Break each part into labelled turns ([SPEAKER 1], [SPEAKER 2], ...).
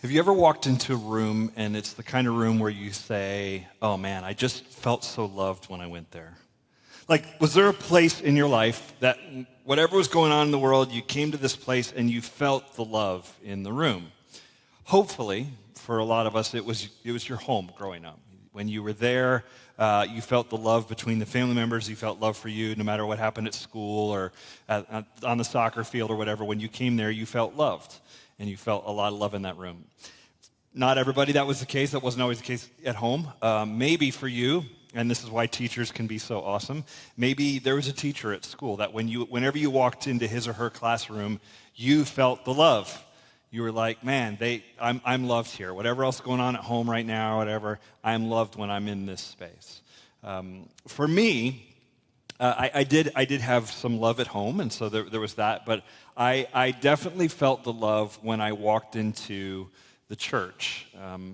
[SPEAKER 1] Have you ever walked into a room and it's the kind of room where you say, oh man, I just felt so loved when I went there? Like, was there a place in your life that whatever was going on in the world, you came to this place and you felt the love in the room? Hopefully, for a lot of us, it was your home growing up. When you were there, you felt the love between the family members. You felt love for you no matter what happened at school or on the soccer field or whatever. When you came there, you felt loved, and you felt a lot of love in that room. Not everybody that was the case. That wasn't always the case at home. Maybe for you, and this is why teachers can be so awesome, maybe there was a teacher at school that whenever you walked into his or her classroom, you felt the love. You were like, man, I'm loved here. Whatever else is going on at home right now, whatever, I'm loved when I'm in this space. For me, I did have some love at home, and so there was that. But I definitely felt the love when I walked into the church.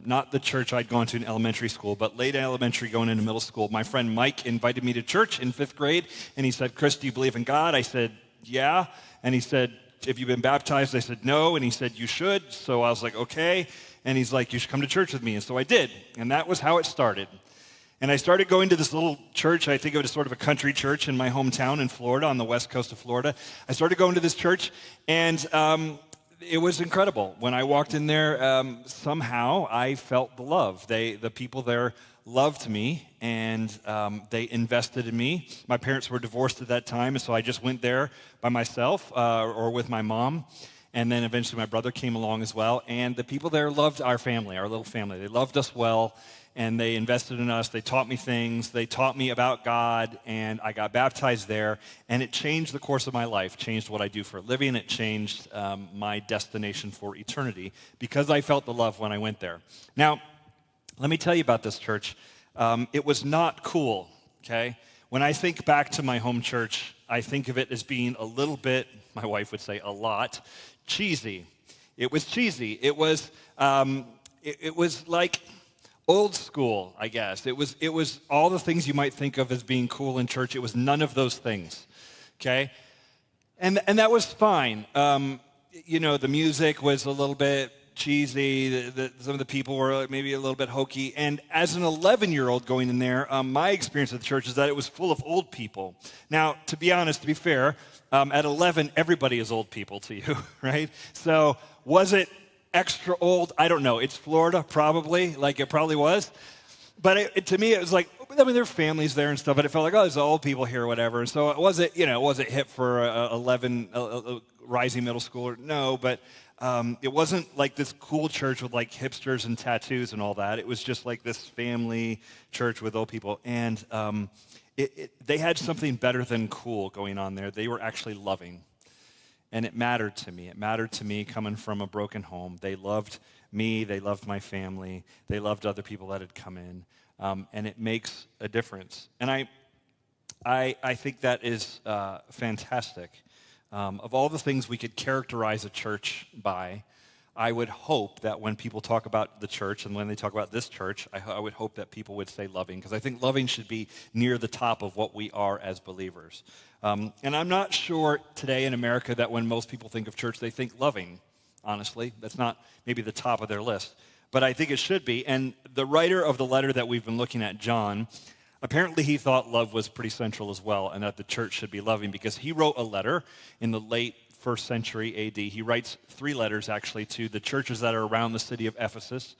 [SPEAKER 1] Not the church I'd gone to in elementary school, but late elementary going into middle school. My friend Mike invited me to church in 5th grade, and he said, Chris, do you believe in God? I said, yeah. And he said, have you been baptized? I said, no. And he said, you should. So I was like, okay. And he's like, you should come to church with me. And so I did. And that was how it started. And I started going to this little church. I think of it as sort of a country church in my hometown in Florida, on the west coast of Florida. I started going to this church, and it was incredible. When I walked in there, somehow I felt the love. The people there loved me, and they invested in me. My parents were divorced at that time, and so I just went there by myself or with my mom. And then eventually my brother came along as well. And the people there loved our family, our little family. They loved us well, and they invested in us. They taught me things. They taught me about God, and I got baptized there. And it changed the course of my life, changed what I do for a living. It changed my destination for eternity because I felt the love when I went there. Now, let me tell you about this church. It was not cool, okay? When I think back to my home church, I think of it as being a little bit, my wife would say a lot, cheesy. It was cheesy. It was like old school, I guess. It was all the things you might think of as being cool in church. It was none of those things, okay? And that was fine. The music was a little bit cheesy. Some of the people were maybe a little bit hokey. And as an 11-year-old going in there, my experience at the church is that it was full of old people. Now, to be honest, to be fair, at 11, everybody is old people to you, right? So was it extra old? I don't know. It's Florida, probably. Like, it probably was. But to me, it was like, I mean, there were families there and stuff, but it felt like, oh, there's old people here or whatever. And so was it hip for a rising middle schooler? No, but it wasn't like this cool church with like hipsters and tattoos and all that. It was just like this family church with old people. And they had something better than cool going on there. They were actually loving. And it mattered to me. It mattered to me coming from a broken home. They loved me. They loved my family. They loved other people that had come in. And it makes a difference. And I think that is fantastic. Of all the things we could characterize a church by, I would hope that when people talk about the church and when they talk about this church, I would hope that people would say loving, because I think loving should be near the top of what we are as believers. And I'm not sure today in America that when most people think of church, they think loving, honestly. That's not maybe the top of their list, but I think it should be. And the writer of the letter that we've been looking at, John, apparently he thought love was pretty central as well, and that the church should be loving, because he wrote a letter in the late 1st century AD. He writes 3 letters, actually, to the churches that are around the city of Ephesus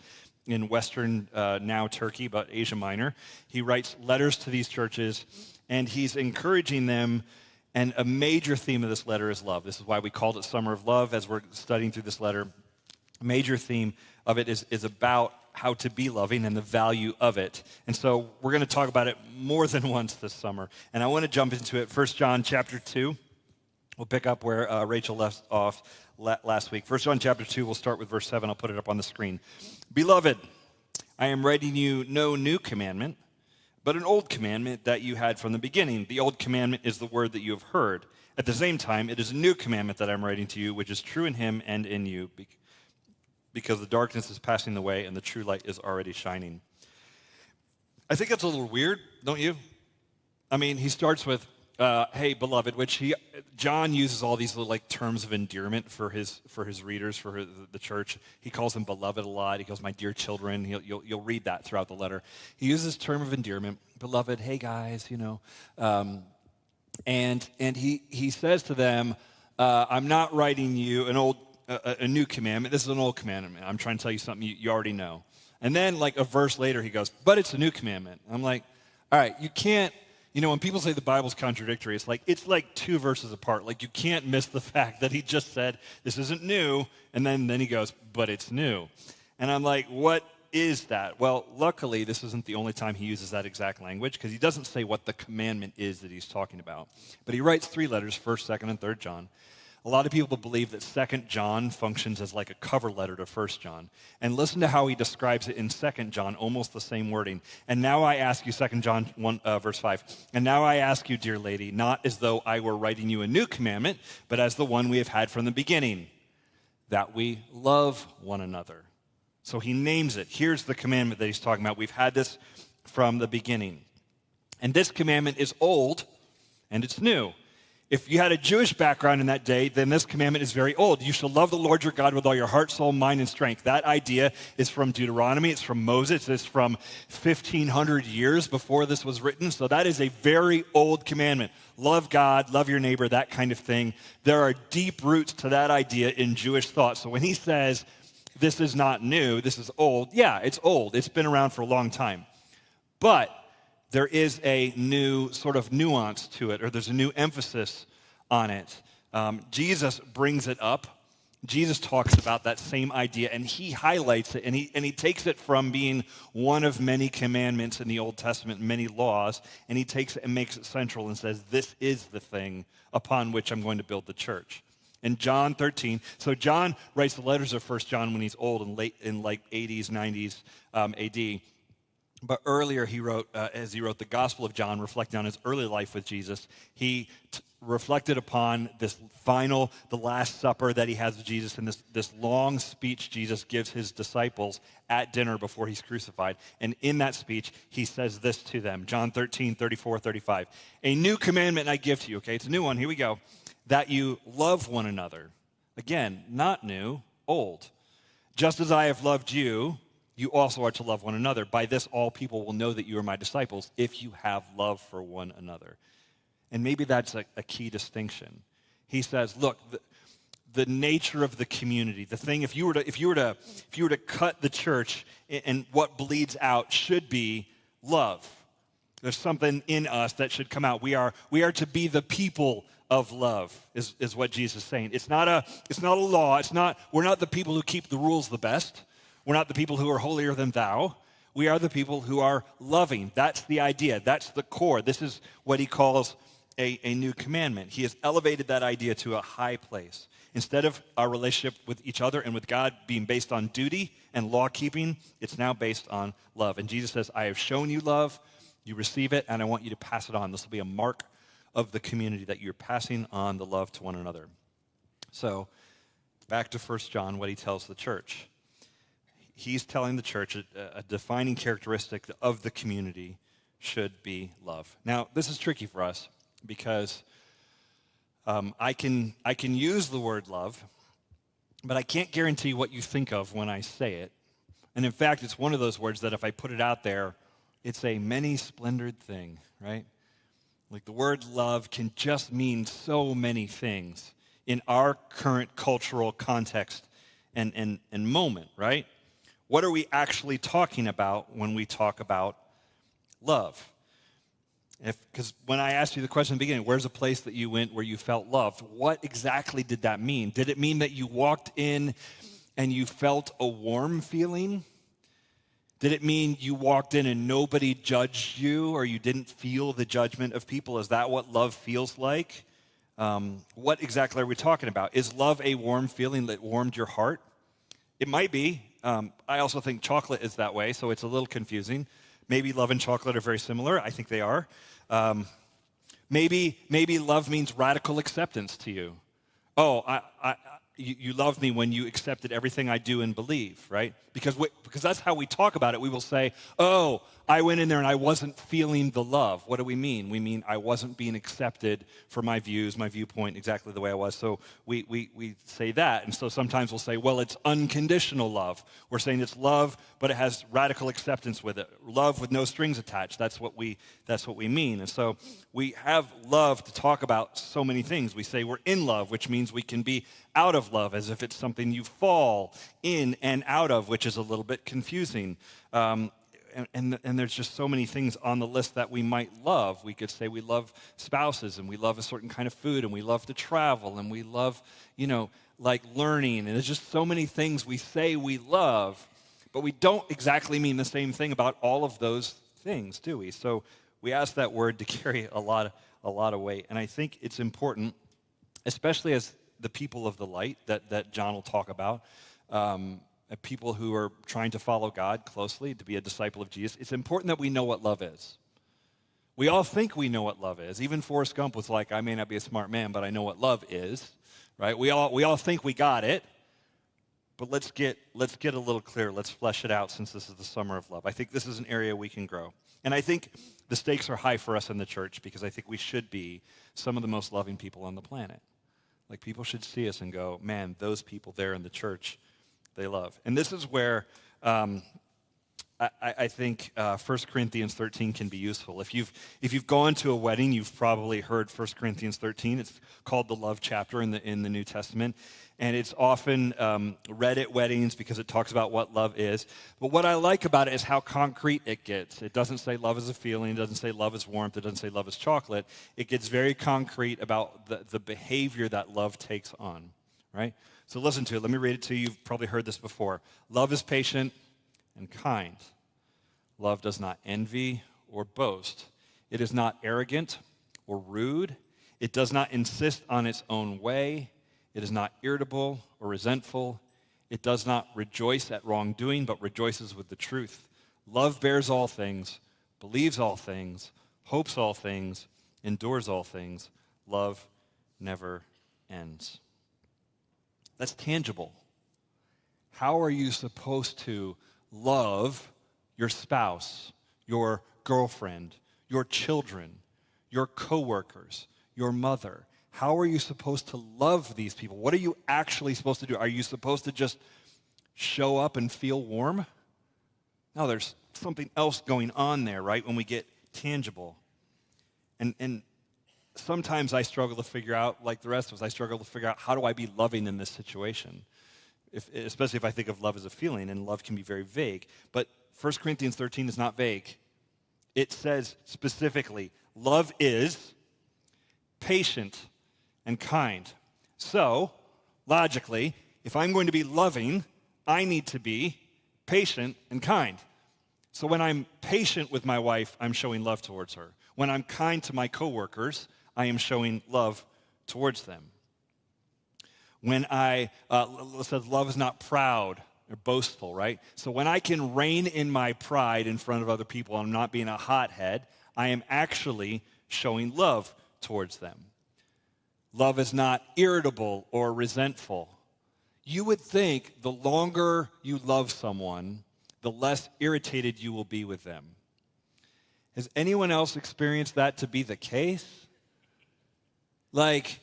[SPEAKER 1] in western, now Turkey, but Asia Minor. He writes letters to these churches, and he's encouraging them, and a major theme of this letter is love. This is why we called it Summer of Love as we're studying through this letter. A major theme of it is about how to be loving and the value of it. And so we're going to talk about it more than once this summer. And I want to jump into it. 1 John chapter 2. We'll pick up where Rachel left off last week. 1 John chapter 2, we'll start with verse 7. I'll put it up on the screen. Beloved, I am writing you no new commandment, but an old commandment that you had from the beginning. The old commandment is the word that you have heard. At the same time, it is a new commandment that I'm writing to you, which is true in him and in you, because the darkness is passing away and the true light is already shining. I think that's a little weird, don't you? I mean, he starts with, hey, beloved, which John uses all these little like terms of endearment for his readers, the church. He calls them beloved a lot. He goes, my dear children. You'll read that throughout the letter. He uses this term of endearment, beloved, hey guys, and he says to them, I'm not writing you a new commandment. This is an old commandment. I'm trying to tell you something you already know. And then like a verse later, he goes, but it's a new commandment. I'm like, all right, you can't. When people say the Bible's contradictory, it's like two verses apart. Like, you can't miss the fact that he just said, this isn't new, and then he goes, but it's new. And I'm like, what is that? Well, luckily, this isn't the only time he uses that exact language, because he doesn't say what the commandment is that he's talking about. But he writes 3 letters, 1st, 2nd, and 3rd John. A lot of people believe that 2nd John functions as like a cover letter to 1st John. And listen to how he describes it in 2nd John, almost the same wording. And now I ask you, 2nd John 1, verse 5, and now I ask you, dear lady, not as though I were writing you a new commandment, but as the one we have had from the beginning, that we love one another. So he names it. Here's the commandment that he's talking about. We've had this from the beginning. And this commandment is old, and it's new. If you had a Jewish background in that day, then this commandment is very old. You shall love the Lord your God with all your heart, soul, mind, and strength. That idea is from Deuteronomy. It's from Moses. It's from 1,500 years before this was written. So that is a very old commandment. Love God, love your neighbor, that kind of thing. There are deep roots to that idea in Jewish thought. So when he says, this is not new, this is old, yeah, it's old. It's been around for a long time. But there is a new sort of nuance to it, or there's a new emphasis on it. Jesus brings it up. Jesus talks about that same idea, and he highlights it, and he takes it from being one of many commandments in the Old Testament, many laws, and he takes it and makes it central and says, this is the thing upon which I'm going to build the church. In John 13, so John writes the letters of 1 John when he's old and late in like 80s, 90s AD. But earlier he wrote, as he wrote the Gospel of John, reflecting on his early life with Jesus, he reflected upon the Last Supper that he has with Jesus, and this long speech Jesus gives his disciples at dinner before he's crucified. And in that speech, he says this to them, John 13, 34, 35. A new commandment I give to you, okay? It's a new one, here we go. That you love one another. Again, not new, old. Just as I have loved you, you also are to love one another. By this, all people will know that you are my disciples if you have love for one another. And maybe that's a key distinction. He says, look, the nature of the community, the thing, if you were to cut the church, and what bleeds out should be love. There's something in us that should come out. We are to be the people of love, is what Jesus is saying. It's not a law. We're not the people who keep the rules the best. We're not the people who are holier than thou. We are the people who are loving. That's the idea. That's the core. This is what he calls a new commandment. He has elevated that idea to a high place. Instead of our relationship with each other and with God being based on duty and law-keeping, it's now based on love. And Jesus says, I have shown you love, you receive it, and I want you to pass it on. This will be a mark of the community that you're passing on the love to one another. So, back to 1 John, what he tells the church. He's telling the church a defining characteristic of the community should be love. Now, this is tricky for us because I can use the word love, but I can't guarantee what you think of when I say it. And in fact, it's one of those words that if I put it out there, it's a many-splendored thing, right? Like the word love can just mean so many things in our current cultural context and moment, right? What are we actually talking about when we talk about love? Because when I asked you the question in the beginning, where's a place that you went where you felt loved? What exactly did that mean? Did it mean that you walked in and you felt a warm feeling? Did it mean you walked in and nobody judged you, or you didn't feel the judgment of people? Is that what love feels like? What exactly are we talking about? Is love a warm feeling that warmed your heart? It might be. I also think chocolate is that way, so it's a little confusing. Maybe love and chocolate are very similar. I think they are. Maybe love means radical acceptance to you. Oh, you love me when you accepted everything I do and believe, right? Because that's how we talk about it. We will say, oh, I went in there and I wasn't feeling the love. What do we mean? We mean I wasn't being accepted for my views, my viewpoint, exactly the way I was. So we say that. And so sometimes we'll say, well, it's unconditional love. We're saying it's love, but it has radical acceptance with it. Love with no strings attached. That's what we mean. And so we have love to talk about so many things. We say we're in love, which means we can be out of love, as if it's something you fall in and out of, which is a little bit confusing. And there's just so many things on the list that we might love. We could say we love spouses, and we love a certain kind of food, and we love to travel, and we love, like learning. And there's just so many things we say we love, but we don't exactly mean the same thing about all of those things, do we? So we ask that word to carry a lot of weight. And I think it's important, especially as the people of the light that John will talk about, people who are trying to follow God closely, to be a disciple of Jesus. It's important that we know what love is. We all think we know what love is. Even Forrest Gump was like, I may not be a smart man, but I know what love is, right? We all think we got it, but let's get a little clearer. Let's flesh it out, since this is the summer of love. I think this is an area we can grow. And I think the stakes are high for us in the church, because I think we should be some of the most loving people on the planet. Like, people should see us and go, man, those people there in the church, they love. And this is where I think 1 Corinthians 13 can be useful. If you've gone to a wedding, you've probably heard 1 Corinthians 13. It's called the love chapter in the New Testament. And it's often read at weddings because it talks about what love is. But what I like about it is how concrete it gets. It doesn't say love is a feeling. It doesn't say love is warmth. It doesn't say love is chocolate. It gets very concrete about the behavior that love takes on, right? So listen to it. Let me read it to you. You've probably heard this before. Love is patient and kind. Love does not envy or boast. It is not arrogant or rude. It does not insist on its own way. It is not irritable or resentful. It does not rejoice at wrongdoing, but rejoices with the truth. Love bears all things, believes all things, hopes all things, endures all things. Love never ends. That's tangible. How are you supposed to love your spouse, your girlfriend, your children, your coworkers, your mother? How are you supposed to love these people? What are you actually supposed to do? Are you supposed to just show up and feel warm? No, there's something else going on there, right, when we get tangible. And sometimes I struggle to figure out, like the rest of us, I struggle to figure out, how do I be loving in this situation? Especially if I think of love as a feeling, and love can be very vague. But 1 Corinthians 13 is not vague. It says specifically, love is patient and kind. So, logically, if I'm going to be loving, I need to be patient and kind. So when I'm patient with my wife, I'm showing love towards her. When I'm kind to my coworkers, I am showing love towards them. When it says love is not proud or boastful, right? So when I can rein in my pride in front of other people, I'm not being a hothead, I am actually showing love towards them. Love is not irritable or resentful. You would think the longer you love someone, the less irritated you will be with them. Has anyone else experienced that to be the case? Like,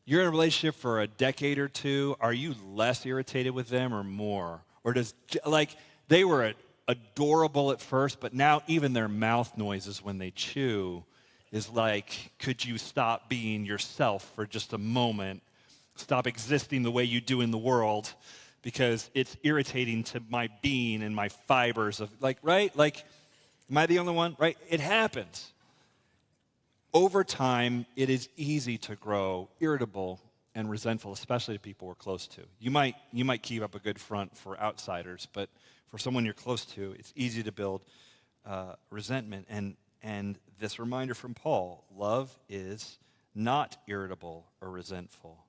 [SPEAKER 1] you're in a relationship for a decade or two, are you less irritated with them or more? Or they were adorable at first, but now even their mouth noises when they chew is like, could you stop being yourself for just a moment? Stop existing the way you do in the world, because it's irritating to my being and my fibers of, right? Am I the only one? Right? It happens. Over time, it is easy to grow irritable and resentful, especially to people we're close to. You might keep up a good front for outsiders, but for someone you're close to, it's easy to build resentment. And this reminder from Paul, love is not irritable or resentful.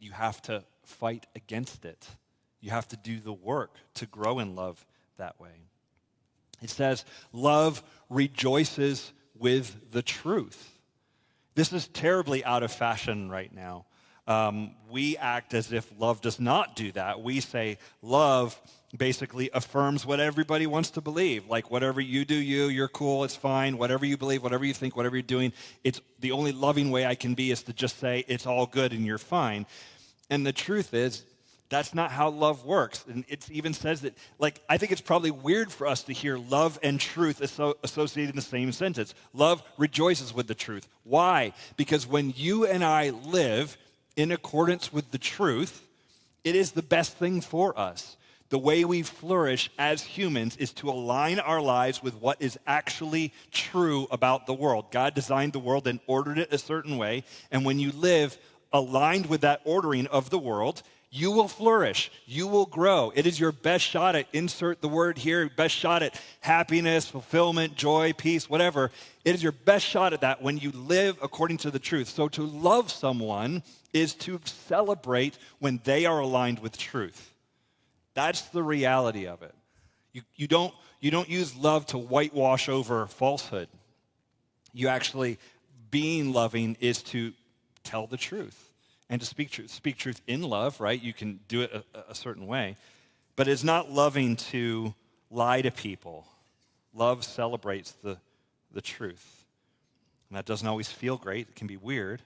[SPEAKER 1] You have to fight against it. You have to do the work to grow in love that way. It says, love rejoices with the truth. This is terribly out of fashion right now. We act as if love does not do that. We say love basically affirms what everybody wants to believe. Like, whatever you do, you're cool, it's fine. Whatever you believe, whatever you think, whatever you're doing, it's the only loving way I can be is to just say it's all good and you're fine. And the truth is, that's not how love works. And it even says that, like, I think it's probably weird for us to hear love and truth associated in the same sentence. Love rejoices with the truth. Why? Because when you and I live in accordance with the truth, it is the best thing for us. The way we flourish as humans is to align our lives with what is actually true about the world. God designed the world and ordered it a certain way, and when you live aligned with that ordering of the world, you will flourish. You will grow. It is your best shot at, insert the word here, best shot at happiness, fulfillment, joy, peace, whatever. It is your best shot at that when you live according to the truth. So to love someone is to celebrate when they are aligned with truth. That's the reality of it. You don't use love to whitewash over falsehood. You actually, being loving is to tell the truth. And to speak truth in love, right? You can do it a certain way. But it's not loving to lie to people. Love celebrates the truth. And that doesn't always feel great. It can be weird.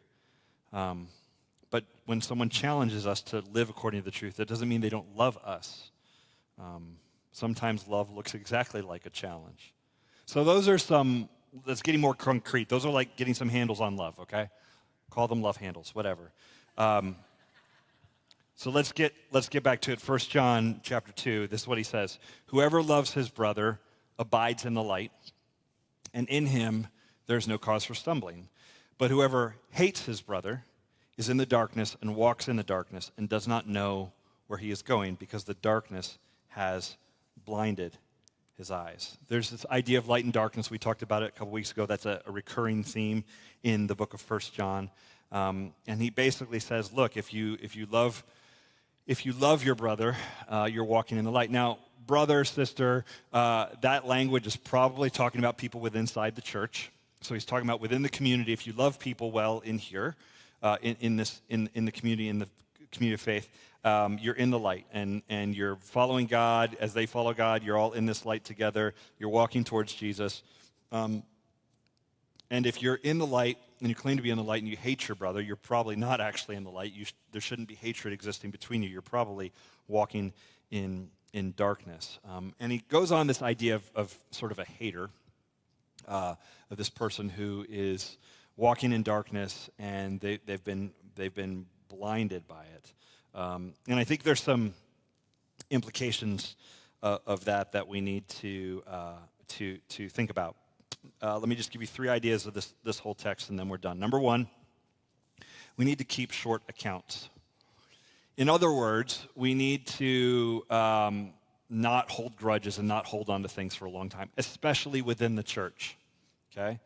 [SPEAKER 1] But when someone challenges us to live according to the truth, that doesn't mean they don't love us. Sometimes love looks exactly like a challenge. So those are some, that's getting more concrete. Those are like getting some handles on love, okay? Call them love handles, whatever. So let's get back to it. 1 John chapter 2, this is what he says. Whoever loves his brother abides in the light, and in him there's no cause for stumbling. But whoever hates his brother is in the darkness and walks in the darkness and does not know where he is going because the darkness has blinded his eyes. There's this idea of light and darkness. We talked about it a couple weeks ago. That's a recurring theme in the book of 1 John. And he basically says, look, if you love your brother, you're walking in the light. Now, brother, sister, that language is probably talking about people within inside the church. So he's talking about within the community. If you love people well in here, in the community of faith, you're in the light and you're following God as they follow God. You're all in this light together. You're walking towards Jesus. And if you're in the light and you claim to be in the light and you hate your brother, you're probably not actually in the light. There shouldn't be hatred existing between you. You're probably walking in darkness. And he goes on this idea of sort of a hater, of this person who is walking in darkness and they've been blinded by it. And I think there's some implications of that we need to think about. Let me just give you 3 ideas of this whole text, and then we're done. Number 1, we need to keep short accounts. In other words, we need to not hold grudges and not hold on to things for a long time, especially within the church, okay?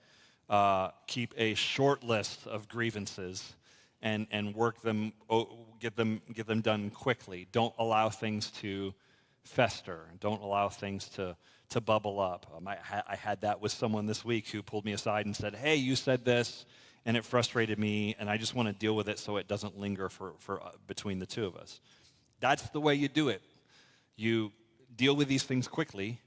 [SPEAKER 1] Keep a short list of grievances and work them, get them done quickly. Don't allow things to fester. Don't allow things to bubble up. I had that with someone this week who pulled me aside and said, hey, you said this, and it frustrated me, and I just want to deal with it so it doesn't linger for between the two of us. That's the way you do it. You deal with these things quickly,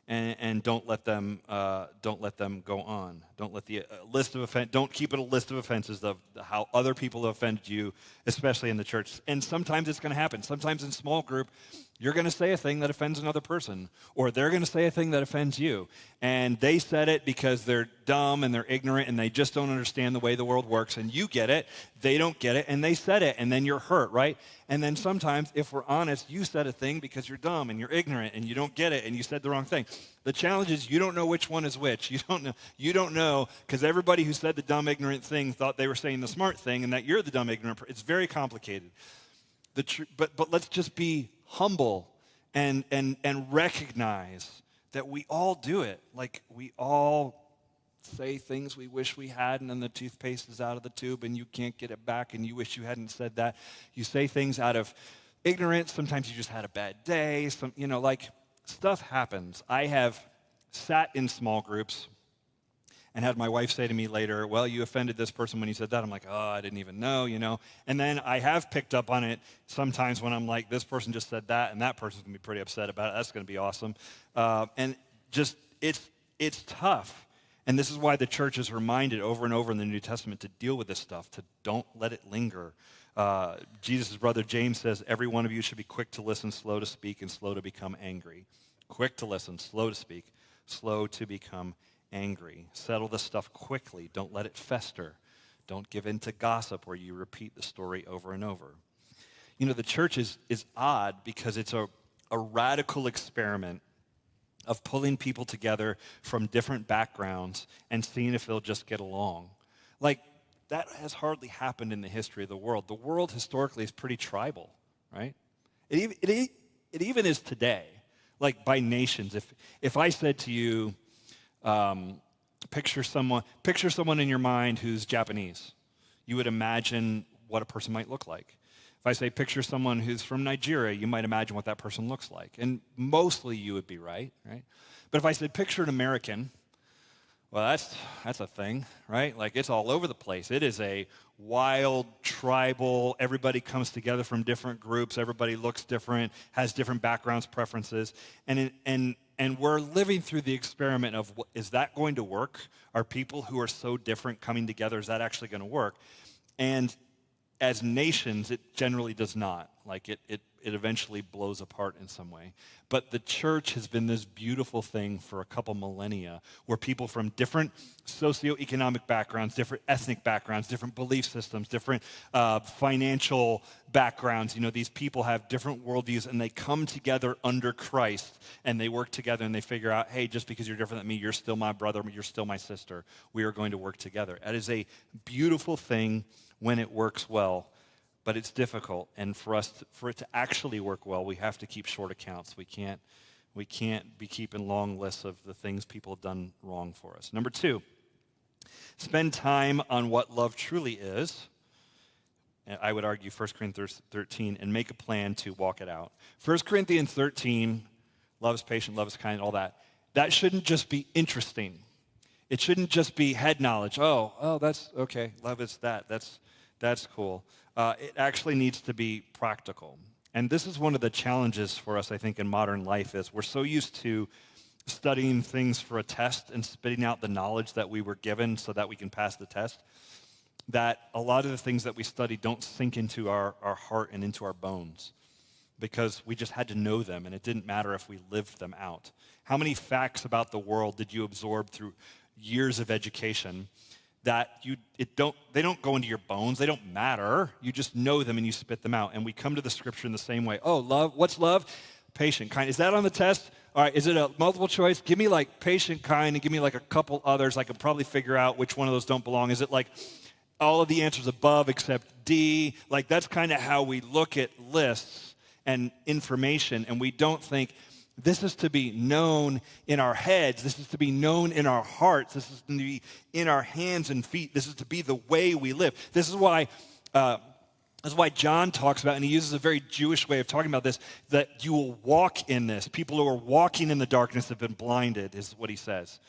[SPEAKER 1] and don't let them go on. Don't let the don't keep it a list of offenses of how other people have offended you, especially in the church. And sometimes it's going to happen. Sometimes in small group, you're going to say a thing that offends another person, or they're going to say a thing that offends you. And they said it because they're dumb and they're ignorant and they just don't understand the way the world works. And you get it, they don't get it, and they said it, and then you're hurt, right? And then sometimes, if we're honest, you said a thing because you're dumb and you're ignorant and you don't get it and you said the wrong thing. The challenge is you don't know which one is which. You don't know because everybody who said the dumb, ignorant thing thought they were saying the smart thing and that you're the dumb, ignorant person. It's very complicated. But let's just be humble and recognize that we all do it. Like, we all say things we wish we had, and then the toothpaste is out of the tube and you can't get it back and you wish you hadn't said that. You say things out of ignorance. Sometimes you just had a bad day. Stuff happens. I have sat in small groups And had my wife say to me later, well, you offended this person when you said that. I'm like, oh, I didn't even know, And then I have picked up on it sometimes when I'm like, this person just said that, and that person's going to be pretty upset about it. That's going to be awesome. And just, it's tough. And this is why the church is reminded over and over in the New Testament to deal with this stuff, to don't let it linger. Jesus' brother James says, every one of you should be quick to listen, slow to speak, and slow to become angry. Quick to listen, slow to speak, slow to become angry. Settle this stuff quickly. Don't let it fester. Don't give in to gossip where you repeat the story over and over. The church is odd because it's a radical experiment of pulling people together from different backgrounds and seeing if they'll just get along. Like, that has hardly happened in the history of the world. The world historically is pretty tribal, right? It even is today, like by nations. If I said to you, picture someone in your mind who's Japanese, you would imagine what a person might look like. If I say picture someone who's from Nigeria, you might imagine what that person looks like. And mostly you would be right? But if I said picture an American, well, that's a thing, right? Like, it's all over the place. It is a wild, tribal, everybody comes together from different groups, everybody looks different, has different backgrounds, preferences, and we're living through the experiment of, is that going to work? Are people who are so different coming together, is that actually going to work? And as nations, it generally does not. Like, it eventually blows apart in some way. But the church has been this beautiful thing for a couple millennia where people from different socioeconomic backgrounds, different ethnic backgrounds, different belief systems, different financial backgrounds, these people have different worldviews, and they come together under Christ, and they work together, and they figure out, hey, just because you're different than me, you're still my brother, you're still my sister. We are going to work together. That is a beautiful thing when it works well. But it's difficult, and for it to actually work well, we have to keep short accounts. We can't be keeping long lists of the things people have done wrong for us. Number 2, spend time on what love truly is. I would argue 1 Corinthians 13, and make a plan to walk it out. 1 Corinthians 13, love is patient, love is kind, all that. That shouldn't just be interesting. It shouldn't just be head knowledge. Oh, that's okay. Love is that. That's cool. It actually needs to be practical. And this is one of the challenges for us, I think, in modern life is we're so used to studying things for a test and spitting out the knowledge that we were given so that we can pass the test, that a lot of the things that we study don't sink into our heart and into our bones because we just had to know them, and it didn't matter if we lived them out. How many facts about the world did you absorb through years of education that they don't go into your bones, they don't matter, you just know them and you spit them out? And we come to the scripture in the same way. Oh, love, what's love? Patient, kind. Is that on the test? All right, is it a multiple choice? Give me like patient, kind, and give me like a couple others. I could probably figure out which one of those don't belong. Is it like all of the answers above except D? Like, that's kind of how we look at lists and information, and we don't think, this is to be known in our heads. This is to be known in our hearts. This is to be in our hands and feet. This is to be the way we live. This is why John talks about, and he uses a very Jewish way of talking about this, that you will walk in this. People who are walking in the darkness have been blinded, is what he says.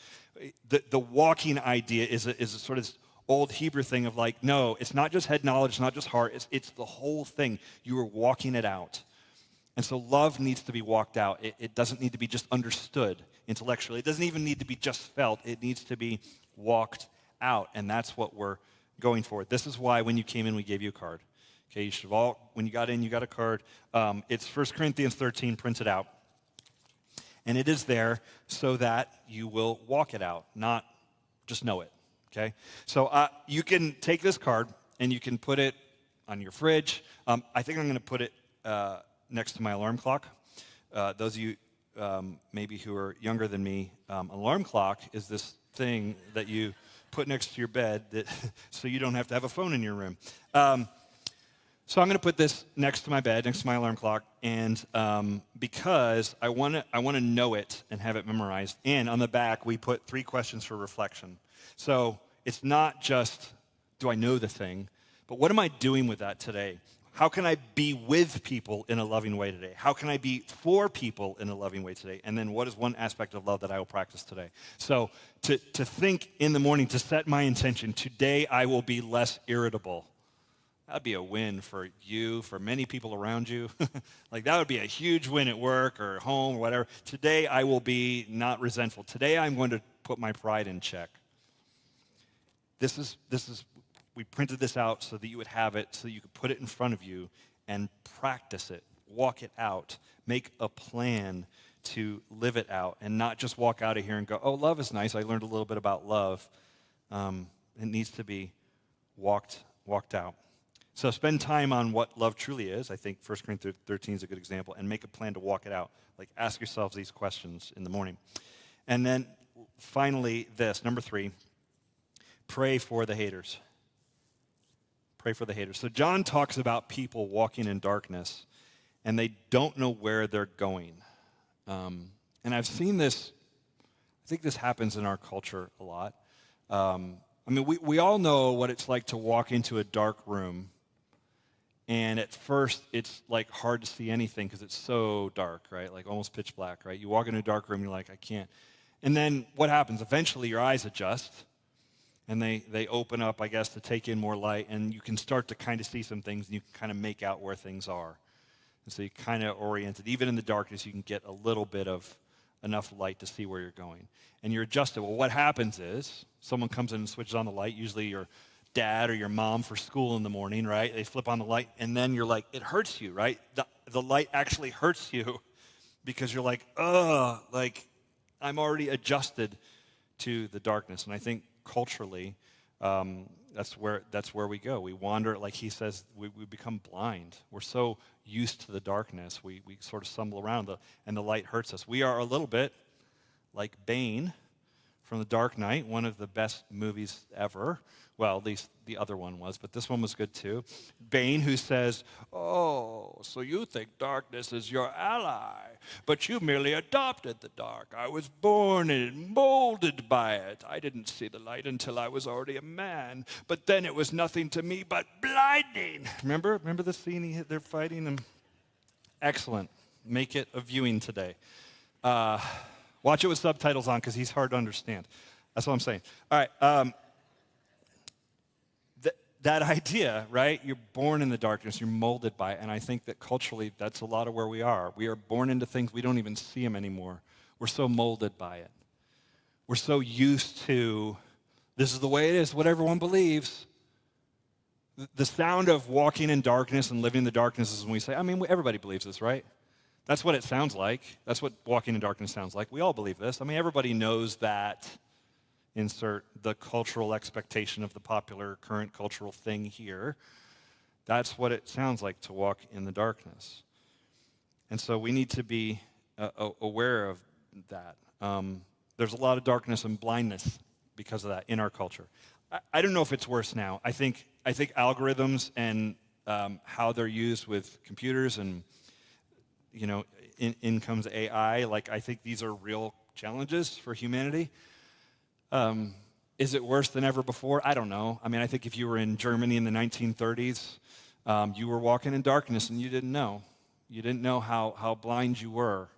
[SPEAKER 1] The walking idea is a sort of old Hebrew thing of like, no, it's not just head knowledge, it's not just heart, it's the whole thing. You are walking it out. And so love needs to be walked out. It doesn't need to be just understood intellectually. It doesn't even need to be just felt. It needs to be walked out, and that's what we're going for. This is why when you came in, we gave you a card. Okay, you should have all, when you got in, you got a card. It's 1 Corinthians 13, print it out. And it is there so that you will walk it out, not just know it, okay? So you can take this card, and you can put it on your fridge. I think I'm going to put it next to my alarm clock. Those of you maybe who are younger than me, alarm clock is this thing that you put next to your bed so you don't have to have a phone in your room. So I'm going to put this next to my bed, next to my alarm clock, and because I want to know it and have it memorized. And on the back, we put 3 questions for reflection. So it's not just, do I know the thing, but what am I doing with that today? How can I be with people in a loving way today? How can I be for people in a loving way today? And then what is one aspect of love that I will practice today? So to think in the morning, to set my intention, today I will be less irritable. That'd be a win for you, for many people around you. Like that would be a huge win at work or home or whatever. Today I will be not resentful. Today I'm going to put my pride in check. This is we printed this out so that you would have it, so that you could put it in front of you and practice it, walk it out, make a plan to live it out, and not just walk out of here and go, oh, love is nice. I learned a little bit about love. It needs to be walked out. So spend time on what love truly is. I think 1 Corinthians 13 is a good example, and make a plan to walk it out. Like ask yourselves these questions in the morning. And then finally this, number 3, pray for the haters. Pray for the haters. So John talks about people walking in darkness, and they don't know where they're going. And I've seen this, I think this happens in our culture a lot. I mean, we all know what it's like to walk into a dark room, and at first it's like hard to see anything because it's so dark, right? Like almost pitch black, right? You walk into a dark room, you're like, I can't. And then what happens? Eventually your eyes adjust, and they open up, I guess, to take in more light, and you can start to kind of see some things, and you can kind of make out where things are. And so you kind of oriented. Even in the darkness, you can get a little bit of enough light to see where you're going. And you're adjusted. Well, what happens is someone comes in and switches on the light, usually your dad or your mom for school in the morning, right? They flip on the light, and then you're like, it hurts you, right? The light actually hurts you because you're like, like I'm already adjusted to the darkness. And I think culturally, that's where we go. We wander, like he says, we become blind. We're so used to the darkness, we sort of stumble around, and the light hurts us. We are a little bit like Bane from The Dark Knight, one of the best movies ever. Well, at least the other one was, but this one was good too. Bane, who says, oh, so you think darkness is your ally, but you merely adopted the dark. I was born in it, molded by it. I didn't see the light until I was already a man, but then it was nothing to me but blinding. Remember the scene they're fighting him? Excellent. Make it a viewing today. Watch it with subtitles on because he's hard to understand. That's what I'm saying. All right. That idea, right? You're born in the darkness. You're molded by it. And I think that culturally, that's a lot of where we are. We are born into things. We don't even see them anymore. We're so molded by it. We're so used to, this is the way it is, what everyone believes. The sound of walking in darkness and living in the darkness is when we say, I mean, everybody believes this, right? That's what it sounds like. That's what walking in darkness sounds like. We all believe this. I mean, everybody knows that. Insert the cultural expectation of the popular current cultural thing here. That's what it sounds like to walk in the darkness. And so we need to be aware of that. There's a lot of darkness and blindness because of that in our culture. I don't know if it's worse now. I think algorithms and how they're used with computers and, you know, in comes AI. Like, I think these are real challenges for humanity. Is it worse than ever before? I don't know. I mean, I think if you were in Germany in the 1930s, you were walking in darkness and you didn't know. You didn't know how blind you were.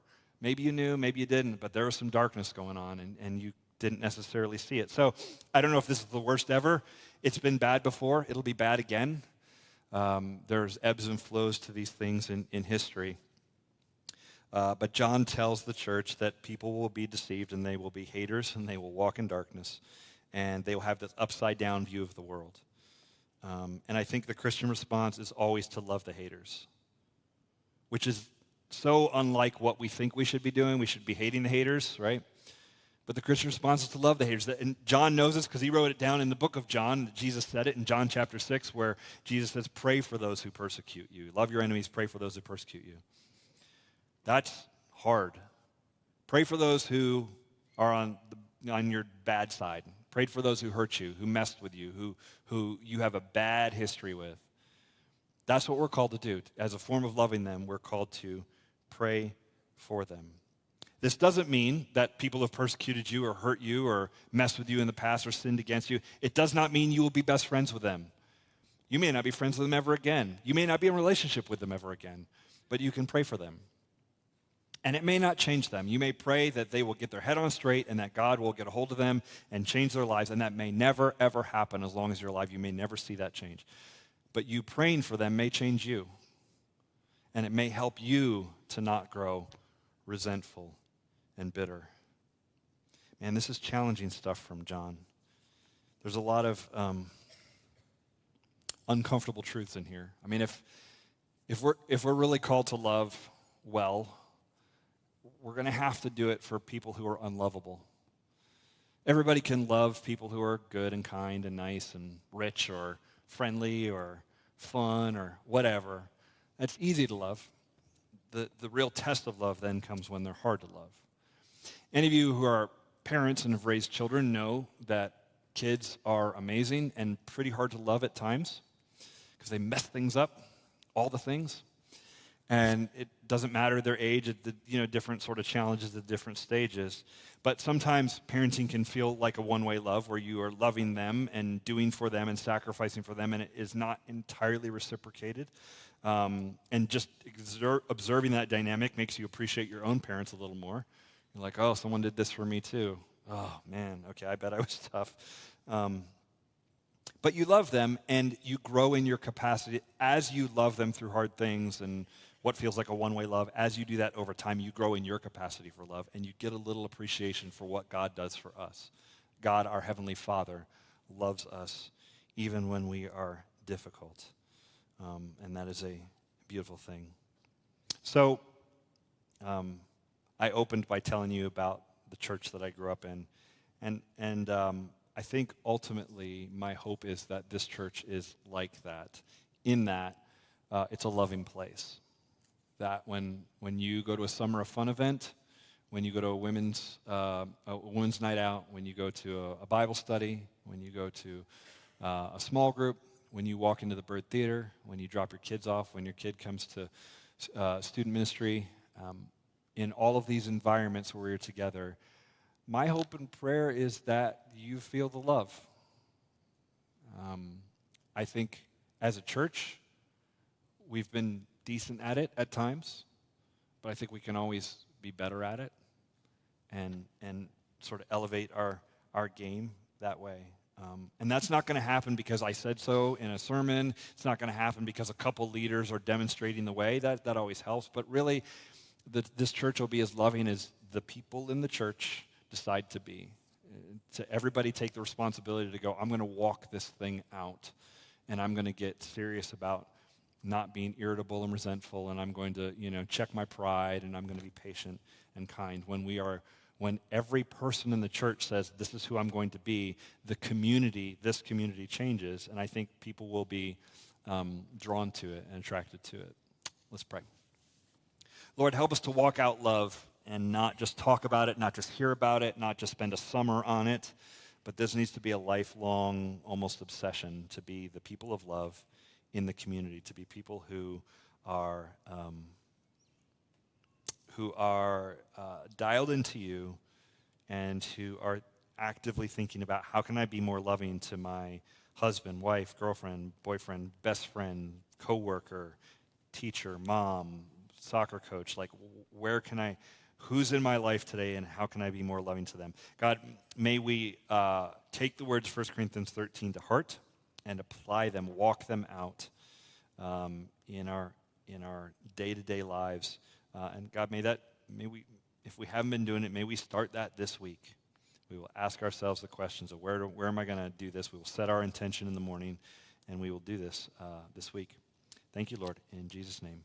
[SPEAKER 1] Maybe you knew, maybe you didn't, but there was some darkness going on and you didn't necessarily see it. So I don't know if this is the worst ever. It's been bad before. It'll be bad again. There's ebbs and flows to these things in history. But John tells the church that people will be deceived and they will be haters and they will walk in darkness and they will have this upside-down view of the world. And I think the Christian response is always to love the haters, which is so unlike what we think we should be doing. We should be hating the haters, right? But the Christian response is to love the haters. And John knows this because he wrote it down in the book of John. Jesus said it in John chapter 6 where Jesus says, pray for those who persecute you. Love your enemies, pray for those who persecute you. That's hard. Pray for those who are on your bad side. Pray for those who hurt you, who messed with you, who you have a bad history with. That's what we're called to do. As a form of loving them, we're called to pray for them. This doesn't mean that people have persecuted you or hurt you or messed with you in the past or sinned against you. It does not mean you will be best friends with them. You may not be friends with them ever again. You may not be in a relationship with them ever again, but you can pray for them. And it may not change them. You may pray that they will get their head on straight and that God will get a hold of them and change their lives, and that may never, ever happen as long as you're alive. You may never see that change. But you praying for them may change you, and it may help you to not grow resentful and bitter. Man, this is challenging stuff from John. There's a lot of uncomfortable truths in here. I mean, if we're really called to love well, we're going to have to do it for people who are unlovable. Everybody can love people who are good and kind and nice and rich or friendly or fun or whatever. That's easy to love. The real test of love then comes when they're hard to love. Any of you who are parents and have raised children know that kids are amazing and pretty hard to love at times because they mess things up, all the things. And it doesn't matter their age, different sort of challenges at different stages. But sometimes parenting can feel like a one-way love where you are loving them and doing for them and sacrificing for them, and it is not entirely reciprocated. And just observing that dynamic makes you appreciate your own parents a little more. You're like, oh, someone did this for me too. Oh, man, okay, I bet I was tough. But you love them, and you grow in your capacity as you love them through hard things and what feels like a one-way love. As you do that over time, you grow in your capacity for love, and you get a little appreciation for what God does for us. God, our Heavenly Father, loves us even when we are difficult, and that is a beautiful thing. So I opened by telling you about the church that I grew up in, and I think ultimately my hope is that this church is like that, in that it's a loving place. That when you go to a summer of fun event, when you go to a women's night out, when you go to a Bible study, when you go to a small group, when you walk into the Bird Theater, when you drop your kids off, when your kid comes to student ministry, in all of these environments where we're together, my hope and prayer is that you feel the love. I think as a church, we've been decent at it at times, but I think we can always be better at it and sort of elevate our game that way. And that's not going to happen because I said so in a sermon. It's not going to happen because a couple leaders are demonstrating the way. That always helps. But really, this church will be as loving as the people in the church decide to be. To everybody take the responsibility to go, I'm going to walk this thing out, and I'm going to get serious about not being irritable and resentful, and I'm going to, check my pride, and I'm going to be patient and kind. When every person in the church says, this is who I'm going to be, this community changes, and I think people will be drawn to it and attracted to it. Let's pray. Lord, help us to walk out love and not just talk about it, not just hear about it, not just spend a summer on it, but this needs to be a lifelong, almost obsession to be the people of love in the community, to be people who are dialed into you and who are actively thinking about how can I be more loving to my husband, wife, girlfriend, boyfriend, best friend, coworker, teacher, mom, soccer coach, like who's in my life today and how can I be more loving to them? God, may we take the words 1 Corinthians 13 to heart and apply them, walk them out in our day-to-day lives. And God, may we, if we haven't been doing it, may we start that this week. We will ask ourselves the questions of where am I going to do this? We will set our intention in the morning, and we will do this this week. Thank you, Lord. In Jesus' name.